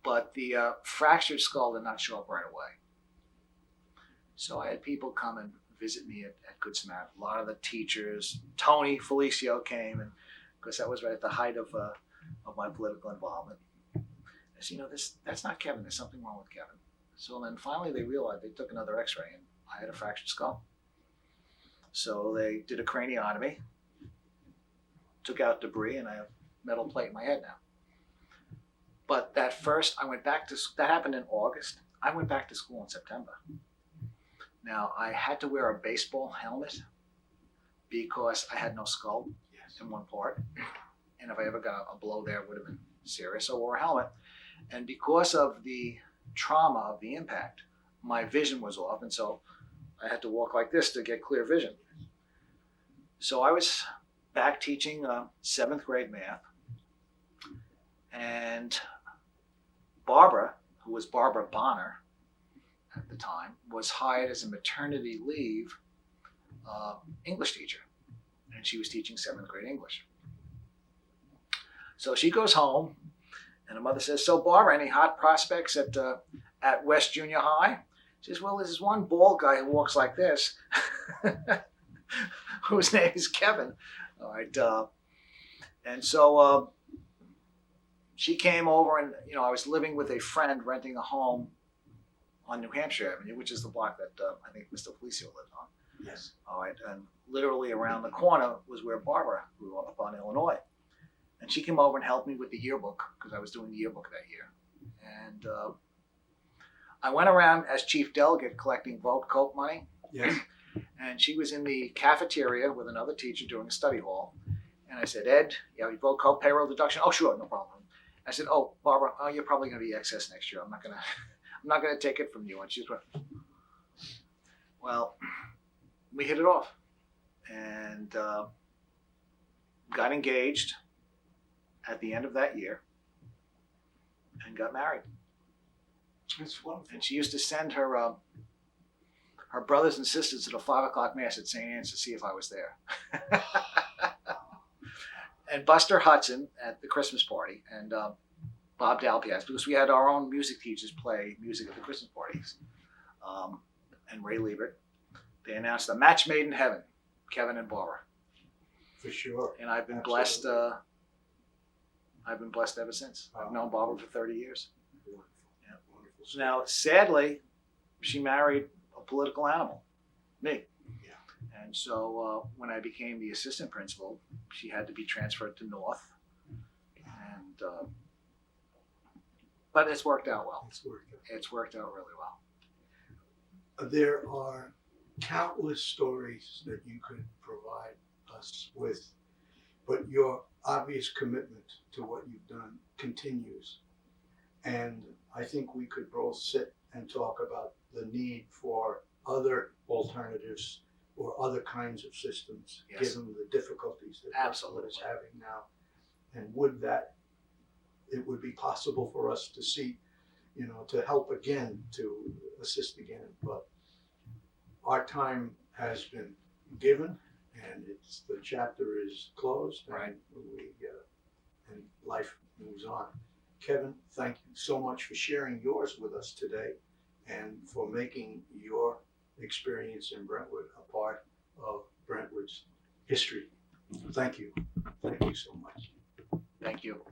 But the fractured skull did not show up right away. So I had people come and visit me at Good Samaritan. A lot of the teachers, Tony Felicio came, and because that was right at the height of my political involvement. I said, that's not Kevin. There's something wrong with Kevin. So then finally they realized, they took another x-ray, and I had a fractured skull. So they did a craniotomy, took out debris, and I have a metal plate in my head now. But that happened in August. I went back to school in September. Now, I had to wear a baseball helmet because I had no skull in one part. And if I ever got a blow there, it would have been serious. So I wore a helmet. And because of the trauma of the impact, my vision was off. And so I had to walk like this to get clear vision. So I was back teaching 7th grade math. And Barbara, who was Barbara Bonner at the time, was hired as a maternity leave English teacher. And she was teaching 7th grade English. So she goes home, and her mother says, "So Barbara, any hot prospects at West Junior High?" She says, "Well, there's this one bald guy who walks like this, whose name is Kevin." All right. And so she came over, and I was living with a friend renting a home on New Hampshire Avenue, which is the block that I think Mr. Felicio lived on. Yes. All right. And literally around the corner was where Barbara grew up on Illinois. And she came over and helped me with the yearbook because I was doing the yearbook that year. And I went around as chief delegate collecting vote coat money. Yes. And she was in the cafeteria with another teacher doing a study hall. And I said, "Ed, you have your vote coat payroll deduction?" "Oh, sure, no problem." I said, "Oh, Barbara, you're probably going to be excess next year. I'm not going to take it from you." And she's like, well, we hit it off and got engaged at the end of that year and got married. That's wonderful. And she used to send her brothers and sisters to the 5 o'clock mass at St. Anne's to see if I was there. And Buster Hudson at the Christmas party, and Bob Dalpiaz, because we had our own music teachers play music at the Christmas parties, and Ray Liebert. They announced a match made in heaven, Kevin and Barbara. For sure. And I've been Absolutely. blessed. I've been blessed ever since. I've known Barbara for 30 years. Wonderful. Yeah. Wonderful story. Now, sadly, she married a political animal, me. Yeah. And so when I became the assistant principal, she had to be transferred to North. And but it's worked out well. It's worked out really well. There are countless stories that you could provide us with, but your obvious commitment to what you've done continues. And I think we could both sit and talk about the need for other alternatives or other kinds of systems, Yes. given the difficulties that Absolutely. Brentwood is having now. And it would be possible for us to see, to help again, to assist again. But our time has been given, and the chapter is closed, Right. and life moves on. Kevin, thank you so much for sharing yours with us today, and for making your experience in Brentwood a part of Brentwood's history. Thank you. Thank you so much. Thank you.